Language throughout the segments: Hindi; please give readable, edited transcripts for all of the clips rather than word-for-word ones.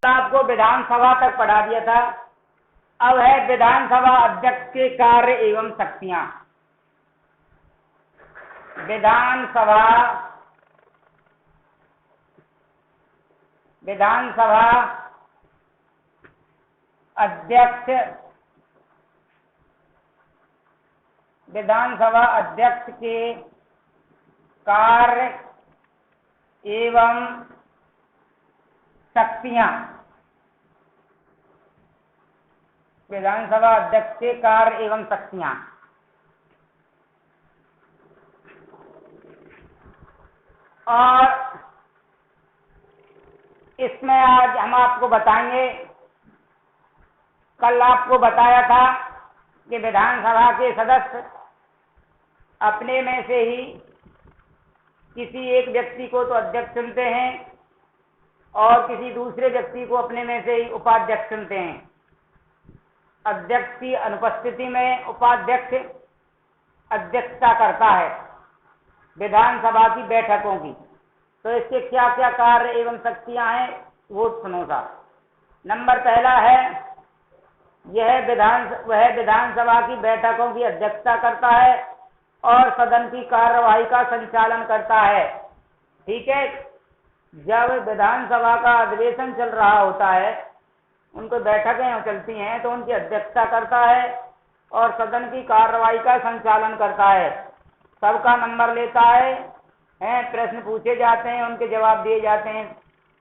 आपको विधानसभा तक पढ़ा दिया था। अब है विधानसभा अध्यक्ष के कार्य एवं शक्तियां। विधानसभा अध्यक्ष के कार्य एवं शक्तियां। विधानसभा अध्यक्ष के कार्य एवं शक्तियां। और इसमें आज हम आपको बताएंगे, कल आपको बताया था कि विधानसभा के सदस्य अपने में से ही किसी एक व्यक्ति को तो अध्यक्ष चुनते हैं और किसी दूसरे व्यक्ति को अपने में से ही उपाध्यक्ष चुनते हैं। अध्यक्ष की अनुपस्थिति में उपाध्यक्ष अध्यक्षता करता है विधानसभा की बैठकों की। तो इसके क्या क्या कार्य एवं शक्तियां हैं वो सुनो सा। नंबर पहला है, वह विधानसभा की बैठकों की अध्यक्षता करता है और सदन की कार्यवाही का संचालन करता है। ठीक है, जब विधानसभा का अधिवेशन चल रहा होता है, उनको बैठकें चलती हैं, तो उनकी अध्यक्षता करता है और सदन की कार्यवाही का संचालन करता है। सबका नंबर लेता है, प्रश्न पूछे जाते हैं, उनके जवाब दिए जाते हैं।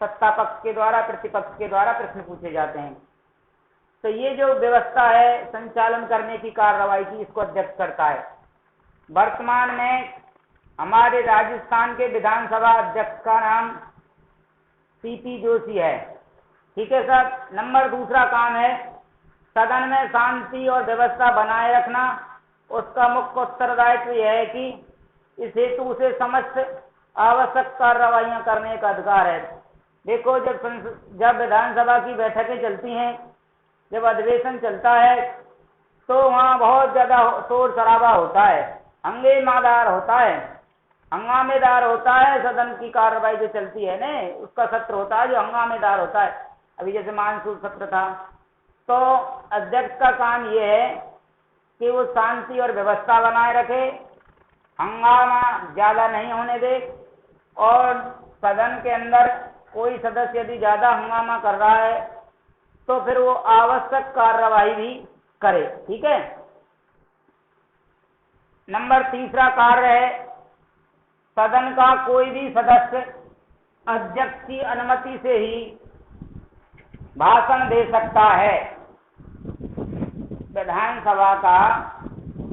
सत्ता पक्ष के द्वारा, प्रतिपक्ष के द्वारा प्रश्न पूछे जाते हैं। तो ये जो व्यवस्था है संचालन करने की, कार्यवाही की, इसको अध्यक्ष करता है। वर्तमान में हमारे राजस्थान के विधानसभा अध्यक्ष का नाम सीपी जोशी है। ठीक है सर। नंबर दूसरा काम है सदन में शांति और व्यवस्था बनाए रखना। उसका मुख्य उत्तरदायित्व यह है कि इस हेतु उसे समस्त आवश्यक कार्रवाइयां करने का अधिकार है। देखो, जब विधानसभा की बैठकें चलती हैं, जब अधिवेशन चलता है, तो वहाँ बहुत ज्यादा शोर शराबा होता है, हंगामेदार होता है। सदन की कार्रवाई जो चलती है ना, उसका सत्र होता है जो हंगामेदार होता है। अभी जैसे मानसून सत्र था, तो अध्यक्ष का काम ये है कि वो शांति और व्यवस्था बनाए रखे, हंगामा ज्यादा नहीं होने दे, और सदन के अंदर कोई सदस्य यदि ज्यादा हंगामा कर रहा है तो फिर वो आवश्यक कार्रवाई भी करे। ठीक है। नंबर तीसरा कार्य है, सदन का कोई भी सदस्य अध्यक्ष की अनुमति से ही भाषण दे सकता है। विधानसभा का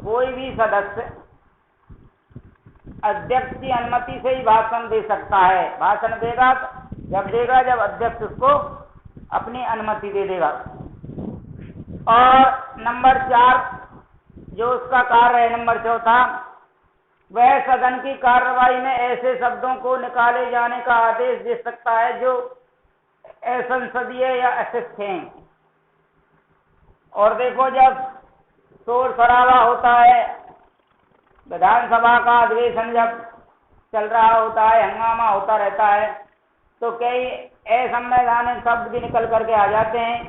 कोई भी सदस्य अध्यक्ष की अनुमति से ही भाषण दे सकता है। भाषण देगा जब अध्यक्ष उसको अपनी अनुमति दे देगा। और नंबर 4 जो उसका कार्य है, नंबर 4, वह सदन की कार्रवाई में ऐसे शब्दों को निकाले जाने का आदेश दे सकता है जो असंसदीय या अशिष्ट हैं। और देखो, जब शोर शराबा होता है, विधानसभा का अधिवेशन जब चल रहा होता है, हंगामा होता रहता है, तो कई असंवैधानिक शब्द भी निकल करके आ जाते हैं,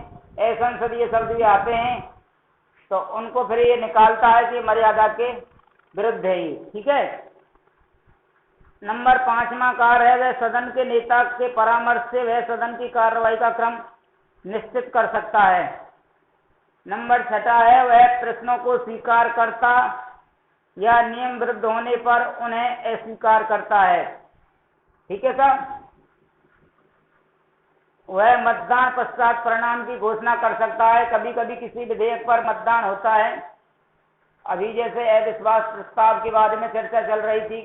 असंसदीय शब्द भी आते हैं। तो उनको फिर ये निकालता है कि मर्यादा के विरुद्ध है ये। ठीक है। नंबर 5वां कार्य है, वह सदन के नेता के परामर्श से वह सदन की कार्रवाई का क्रम निश्चित कर सकता है। नंबर 6 है, वह प्रश्नों को स्वीकार करता या नियम विरुद्ध होने पर उन्हें अस्वीकार करता है। ठीक है सर। वह मतदान पश्चात परिणाम की घोषणा कर सकता है। कभी कभी किसी विधेयक पर मतदान होता है। अभी जैसे अविश्वास प्रस्ताव के बारे में चर्चा चल रही थी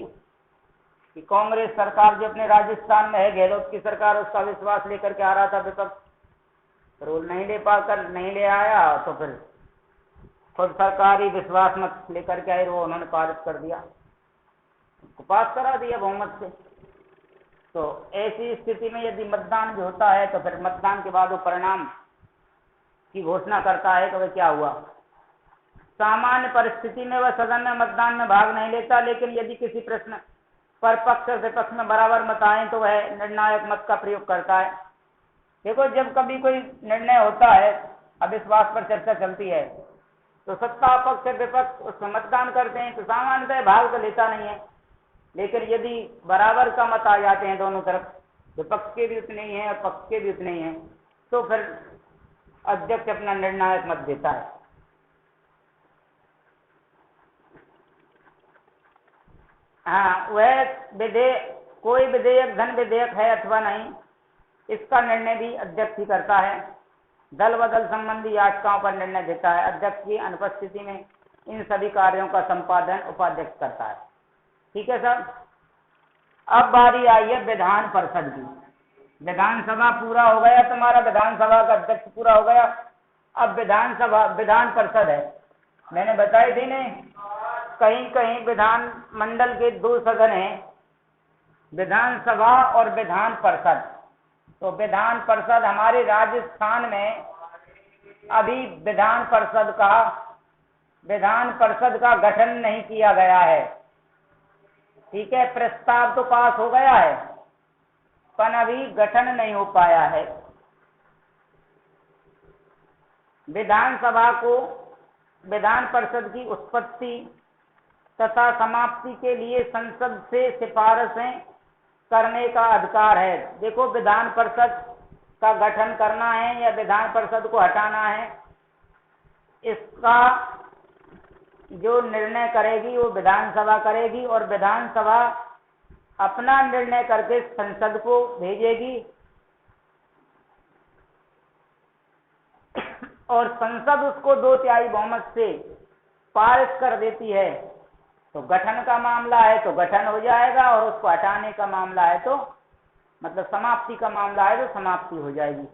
कि कांग्रेस सरकार जो अपने राजस्थान में है, गहलोत की सरकार, उसका विश्वास लेकर के आ रहा था विपक्ष, रोल नहीं ले आया, तो फिर खुद सरकार ही विश्वास मत लेकर के आई, वो उन्होंने पारित कर दिया, पास करा दिया बहुमत से। तो ऐसी स्थिति में यदि मतदान भी होता है तो फिर मतदान के बाद वो परिणाम की घोषणा करता है कि वह क्या हुआ। सामान्य परिस्थिति में वह सदन में मतदान में भाग नहीं लेता, लेकिन यदि किसी प्रश्न पर पक्ष और विपक्ष में बराबर मत आए तो वह निर्णायक मत का प्रयोग करता है। देखो, जब कभी कोई निर्णय होता है, अविश्वास पर चर्चा चलती है, तो सत्ता पक्ष विपक्ष उसमें मतदान करते हैं, तो सामान्यतः भाग तो लेता नहीं है। लेकिन यदि बराबर का मत आ जाते हैं दोनों तरफ, विपक्ष के भी उतने ही हैं और पक्ष के भी उतने ही हैं, तो फिर अध्यक्ष अपना निर्णायक मत देता है। हाँ, वह विधेयक, कोई विधेयक धन विधेयक है अथवा नहीं, इसका निर्णय भी अध्यक्ष ही करता है। दल बदल संबंधी याचिकाओं पर निर्णय देता है। अध्यक्ष की अनुपस्थिति में इन सभी कार्यों का संपादन उपाध्यक्ष करता है। ठीक है सर। अब बारी आई है विधान परिषद की। विधानसभा पूरा हो गया, तुम्हारा विधानसभा का अध्यक्ष पूरा हो गया। अब विधान परिषद है। मैंने बताई थी ने, कहीं कहीं विधान मंडल के दो सदन हैं, विधानसभा और विधान परिषद। तो विधान परिषद हमारे राजस्थान में अभी विधान परिषद का गठन नहीं किया गया है। ठीक है, प्रस्ताव तो पास हो गया है, पर अभी गठन नहीं हो पाया है। विधानसभा को विधान परिषद की उत्पत्ति तथा समाप्ति के लिए संसद से सिफारिशें करने का अधिकार है। देखो, विधान परिषद का गठन करना है या विधान परिषद को हटाना है, इसका जो निर्णय करेगी वो विधानसभा करेगी, और विधानसभा अपना निर्णय करके संसद को भेजेगी, और संसद उसको 2/3 बहुमत से पारित कर देती है। तो गठन का मामला है तो गठन हो जाएगा, और उसको हटाने का मामला है तो, मतलब समाप्ति का मामला है तो समाप्ति हो जाएगी।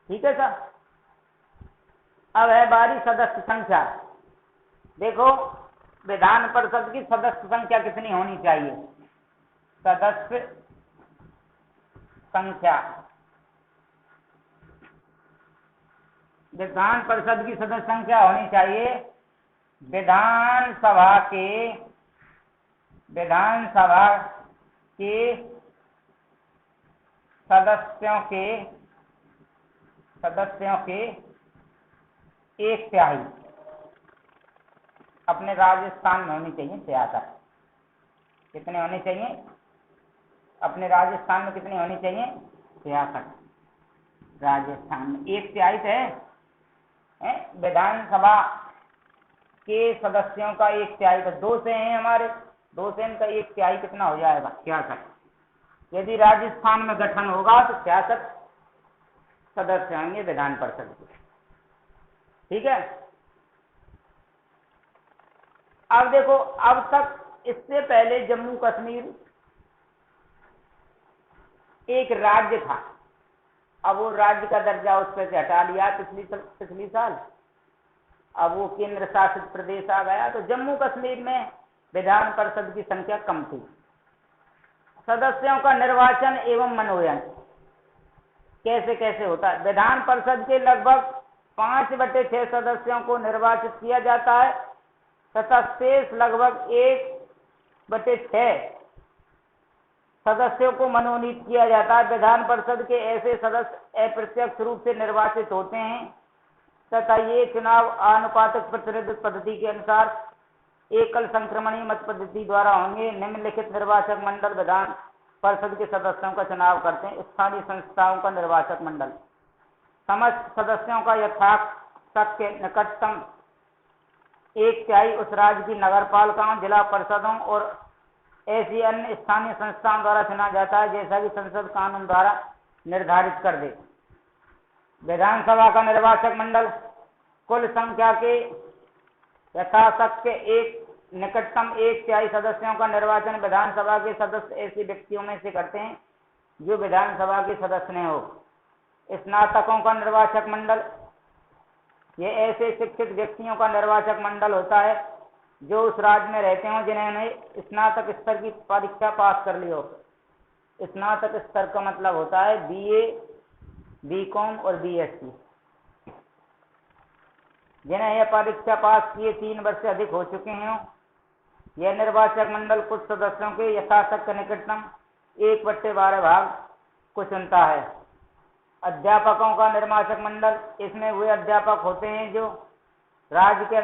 ठीक है सर। अब है बारी सदस्य संख्या। देखो, विधान परिषद की सदस्य संख्या कितनी होनी चाहिए? सदस्य संख्या, विधान परिषद की सदस्य संख्या होनी चाहिए विधानसभा के सदस्यों के 1/3 अपने राजस्थान में होनी चाहिए। 63 कितने होने चाहिए? अपने राजस्थान में कितने होनी चाहिए? 63 राजस्थान में 1/3 है। विधानसभा के सदस्यों का 1/3, तो 2 से हैं हमारे, 2 से इनका 1/3 कितना हो जाएगा? 66। यदि राजस्थान में गठन होगा तो 66 सदस्य होंगे विधान परिषद के। ठीक है। अब देखो, अब तक इससे पहले जम्मू कश्मीर एक राज्य था। अब वो राज्य का दर्जा उस पर से हटा लिया पिछली साल, अब वो केंद्र शासित प्रदेश आ गया। तो जम्मू कश्मीर में विधान परिषद की संख्या कम थी। सदस्यों का निर्वाचन एवं मनोनयन कैसे कैसे होता है? विधान परिषद के लगभग 5/6 सदस्यों को निर्वाचित किया जाता है, तथा शेष लगभग 1/6 सदस्यों को मनोनीत किया जाता है। विधान परिषद के ऐसे सदस्य अप्रत्यक्ष रूप से निर्वाचित होते हैं, तथा ये चुनाव आनुपातिक प्रतिनिधित्व पद्धति के अनुसार एकल संक्रमणीय मत पद्धति द्वारा होंगे। निम्नलिखित निर्वाचक मंडल विधान परिषद के सदस्यों का चुनाव करते हैं। स्थानीय संस्थाओं का निर्वाचक मंडल समस्त सदस्यों का यथाशक्य के निकटतम 1/3 उस राज्य की नगरपालिकाओं, जिला परिषदों और ऐसी अन्य स्थानीय संस्थाओं द्वारा चुना जाता है, जैसा कि संसद कानून द्वारा निर्धारित कर दे। विधानसभा का निर्वाचक मंडल कुल संख्या के यथाशक्य निकटतम 1/3 सदस्यों का निर्वाचन विधानसभा के सदस्य ऐसे व्यक्तियों में से करते हैं जो विधानसभा के सदस्य न हो। स्नातकों का निर्वाचक मंडल, ये ऐसे शिक्षित व्यक्तियों का निर्वाचक मंडल होता है जो उस राज्य में रहते हो जिन्होंने स्नातक स्तर की परीक्षा पास कर ली हो। स्नातक स्तर का मतलब होता है BA, BCom और BSc। जिन्हें यह परीक्षा पास किए 3 वर्ष से अधिक हो चुके हैं, यह निर्वाचक मंडल कुछ सदस्यों के यथाशक्य निकटतम 1/12 भाग को चुनता है। अध्यापकों का निर्वाचक मंडल, इसमें वे अध्यापक होते हैं जो राज्य के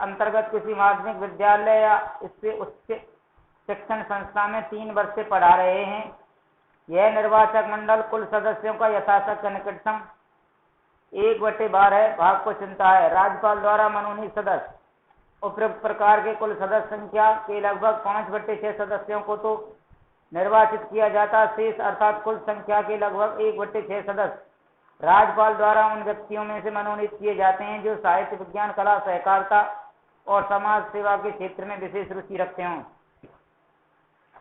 अंतर्गत किसी माध्यमिक विद्यालय या इससे उच्च शिक्षण संस्था में 3 वर्ष से पढ़ा रहे हैं। यह निर्वाचक मंडल कुल सदस्यों का यथाशक्य निकटतम 1/12 भाग को चुनता है। राज्यपाल द्वारा मनोनीत सदस्य उपयुक्त प्रकार के कुल सदस्य संख्या के लगभग 5/6 सदस्यों को तो निर्वाचित किया जाता। शेष अर्थात कुल संख्या के लगभग 1/6 सदस्य राज्यपाल द्वारा उन व्यक्तियों में से मनोनीत किए जाते हैं जो साहित्य, विज्ञान, कला, सहकारिता और समाज सेवा के क्षेत्र में विशेष रुचि रखते हों।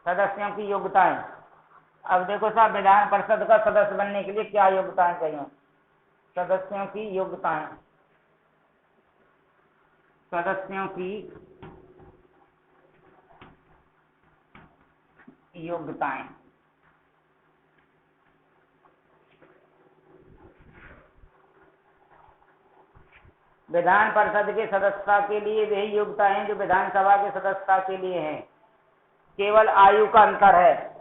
सदस्यों की योग्यताएं। अब देखो साहब, विधान परिषद का सदस्य बनने के लिए क्या योग्यताएं चाहिए? सदस्यों की योग्यताएं। सदस्यों की योग्यताएं। विधान परिषद के सदस्यता के लिए वही योग्यता है जो विधानसभा के सदस्यता के लिए है। केवल आयु का अंतर है,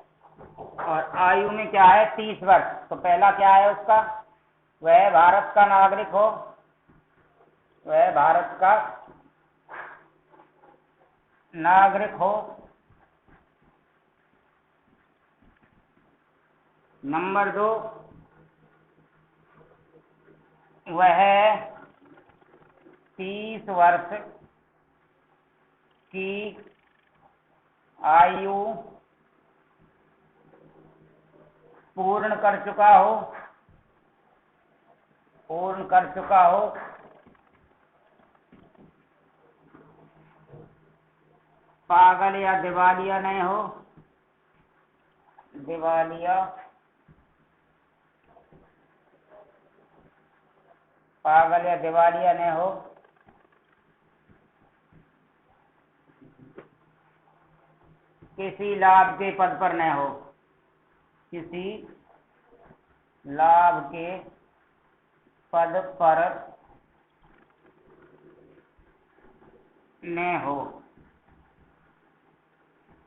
और आयु में क्या है? 30 वर्ष। तो पहला क्या है उसका? वह भारत का नागरिक हो, वह भारत का नागरिक हो। नंबर 2, वह 30 वर्ष की आयु पूर्ण कर चुका हो, पागल या दिवालिया नहीं हो, पागल या दिवालिया नहीं हो, किसी लाभ के पद पर न हो, किसी लाभ के पद पर न हो।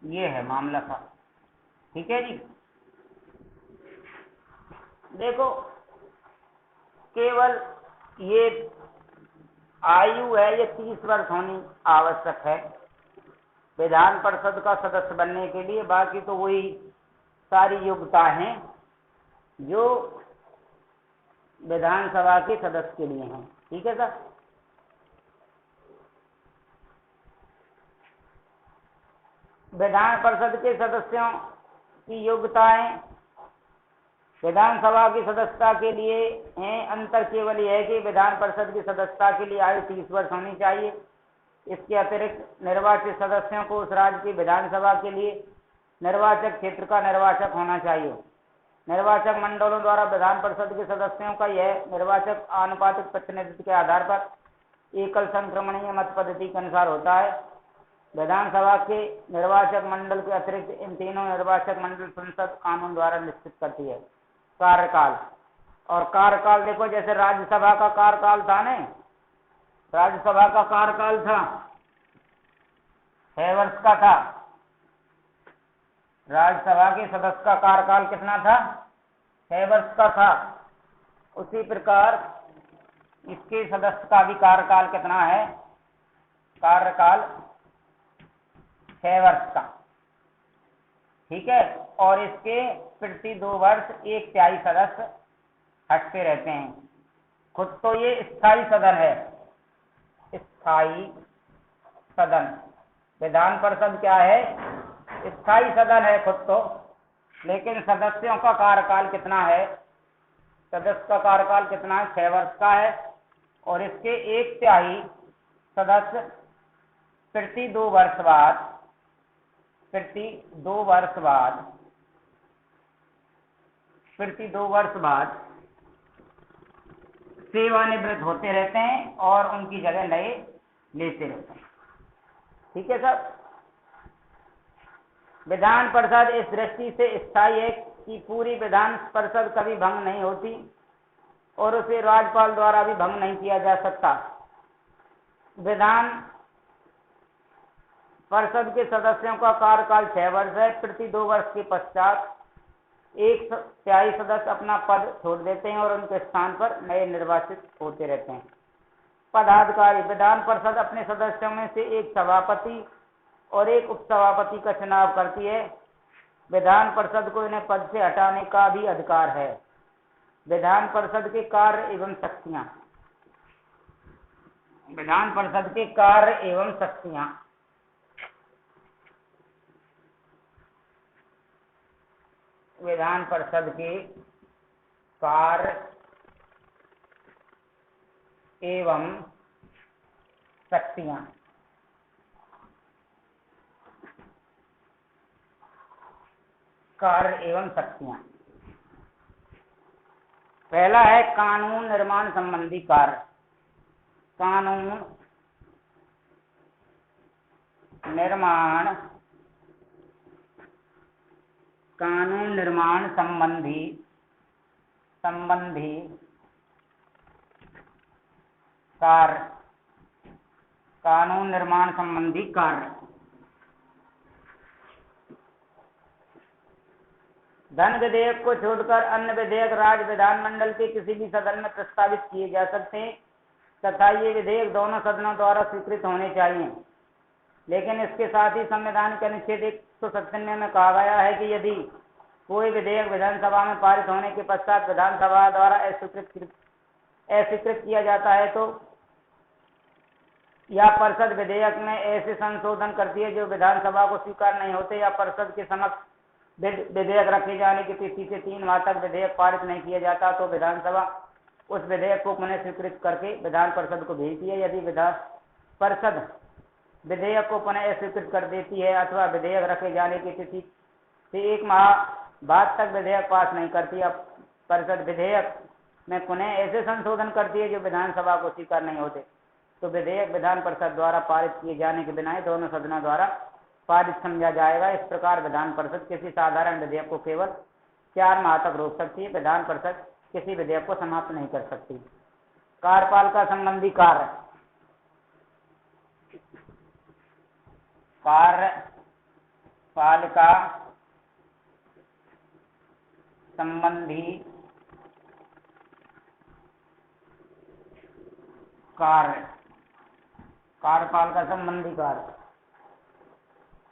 ये है मामला था। ठीक है जी। देखो, केवल ये आयु है, ये 30 वर्ष होनी आवश्यक है विधान परिषद का सदस्य बनने के लिए। बाकी तो वही सारी योग्यता हैं जो विधानसभा के सदस्य के लिए हैं। ठीक है सर। विधान परिषद के सदस्यों की योग्यताएं विधानसभा की सदस्यता के लिए हैं। अंतर केवल यह है कि विधान परिषद की सदस्यता के लिए आयु 30 वर्ष होनी चाहिए। इसके अतिरिक्त निर्वाचित सदस्यों को उस राज्य की विधानसभा के लिए निर्वाचक क्षेत्र का निर्वाचक होना चाहिए। निर्वाचक मंडलों द्वारा विधान परिषद के सदस्यों का यह निर्वाचक आनुपातिक प्रतिनिधित्व के आधार पर एकल संक्रमणीय मत पद्धति के अनुसार होता है। विधानसभा के निर्वाचक मंडल के अतिरिक्त इन तीनों निर्वाचक मंडल संसद कानून द्वारा निश्चित करती है। कार्यकाल और कार्यकाल देखो, जैसे राज्यसभा का कार्यकाल था ना, राज्यसभा का कार्यकाल था 6 वर्ष का था। राज्यसभा के सदस्य का कार्यकाल कितना था? 6 वर्ष का था। उसी प्रकार इसके सदस्य का भी कार्यकाल कितना है? कार्यकाल 6 वर्ष का। ठीक है। और इसके प्रति 2 वर्ष 1/3 सदस्य हटते रहते हैं। खुद तो ये स्थायी सदन है, स्थायी सदन। विधान परिषद क्या है? स्थायी सदन है खुद तो, लेकिन सदस्यों का कार्यकाल कितना है? सदस्य का कार्यकाल कितना है? 6 वर्ष का है। और इसके 1/3 सदस्य प्रति 2 वर्ष बाद सेवानिवृत्त होते रहते हैं और उनकी जगह नए लेते रहते हैं। ठीक है सर। विधान परिषद इस दृष्टि से स्थायी है कि पूरी विधान परिषद कभी भंग नहीं होती और उसे राज्यपाल द्वारा भी भंग नहीं किया जा सकता। विधान परिषद के सदस्यों का कार्यकाल 6 वर्ष है। प्रति 2 वर्ष के पश्चात एक तिहाई सदस्य अपना पद छोड़ देते हैं और उनके स्थान पर नए निर्वाचित होते रहते हैं। पदाधिकारी विधान परिषद अपने सदस्यों में से एक सभापति और एक उपसभापति का चुनाव करती है। विधान परिषद को इन्हें पद से हटाने का भी अधिकार है। विधान परिषद के कार्य एवं शक्तियां। विधान परिषद के कार्य एवं शक्तियां। विधान परिषद के कार्य एवं शक्तियां। कार्य एवं शक्तियां। पहला है कानून निर्माण संबंधी कार्य। कानून निर्माण संबंधी कार्य। कानून निर्माण संबंधी कार्य। धन विधेयक को छोड़कर अन्य विधेयक राज्य विधानमंडल के किसी भी सदन में प्रस्तावित किए जा सकते हैं तथा ये विधेयक दोनों सदनों द्वारा स्वीकृत होने चाहिए। लेकिन इसके साथ ही संविधान के अनुच्छेद 197 में कहा गया है कि यदि कोई विधेयक विधानसभा में पारित होने के पश्चात विधानसभा द्वारा अस्वीकृत किया जाता है तो या परिषद विधेयक में ऐसे संशोधन करती है जो विधानसभा को स्वीकार नहीं होते या परिषद के समक्ष विधेयक रखे जाने की तिथि से 3 माह तक विधेयक पारित नहीं किया जाता तो विधानसभा उस विधेयक को पुनः स्वीकृत करके विधान परिषद को भेजती है। यदि विधान परिषद विधेयक को पुनः स्वीकृत कर देती है अथवा विधेयक रखे जाने की तिथि से 1 माह बाद तक विधेयक पास नहीं करती, अब परिषद विधेयक में पुनः ऐसे संशोधन करती है जो विधानसभा को स्वीकार नहीं होते तो विधेयक विधान परिषद द्वारा पारित किए जाने के बिना दोनों सदनों द्वारा पारित समझा जाएगा। इस प्रकार विधान परिषद किसी साधारण विधेयक को केवल 4 माह तक रोक सकती है। विधान परिषद किसी विधेयक को समाप्त नहीं कर सकती। कार्यपालिका संबंधी कार्य। कार्यपालिका संबंधी कार्य। कार्यपालिका संबंधी कार्य।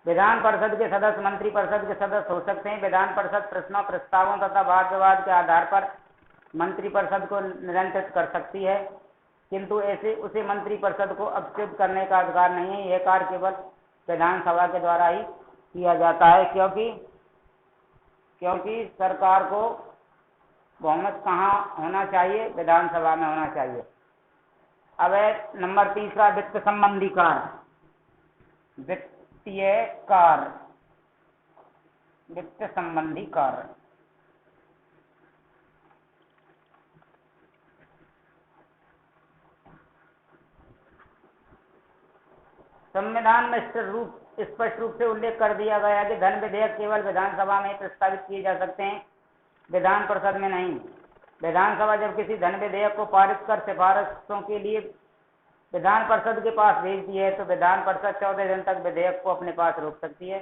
विधान परिषद के सदस्य मंत्री परिषद के सदस्य हो सकते हैं। विधान परिषद प्रश्नों, प्रस्तावों तथा वाद विवाद के आधार पर मंत्री परिषद को नियंत्रित कर सकती है, किंतु उसे मंत्री परिषद को अपकृत करने का अधिकार नहीं है। यह कार्य केवल विधानसभा के द्वारा ही किया जाता है, क्योंकि सरकार को बहुमत कहाँ होना चाहिए? विधानसभा में होना चाहिए। अब है नंबर 3 वित्त संबंधी कार्य। वित्तीय कार्य। वित्त संबंधी कार्य। संविधान में स्पष्ट रूप से उल्लेख कर दिया गया है कि धन विधेयक केवल विधानसभा में प्रस्तावित किए जा सकते हैं, विधान परिषद में नहीं। विधानसभा जब किसी धन विधेयक को पारित कर सिफारिशों के लिए विधान परिषद के पास भेजती है तो विधान परिषद 14 दिन तक विधेयक को अपने पास रोक सकती है।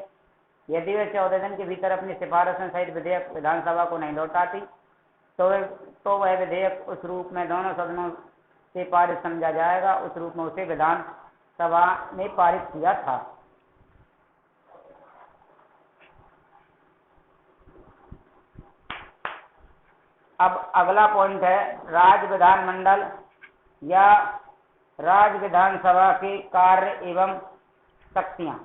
यदि वह 14 दिन के भीतर अपनी सिफारिशों सहित विधेयक विधानसभा को नहीं लौटाती तो वह विधेयक उस रूप में दोनों सदनों से पारित समझा जाएगा। उस रूप में उसे विधानसभा ने पारित किया था। अब अगला पॉइंट है राज्य विधानमंडल या राज्य विधानसभा के कार्य एवं शक्तियां।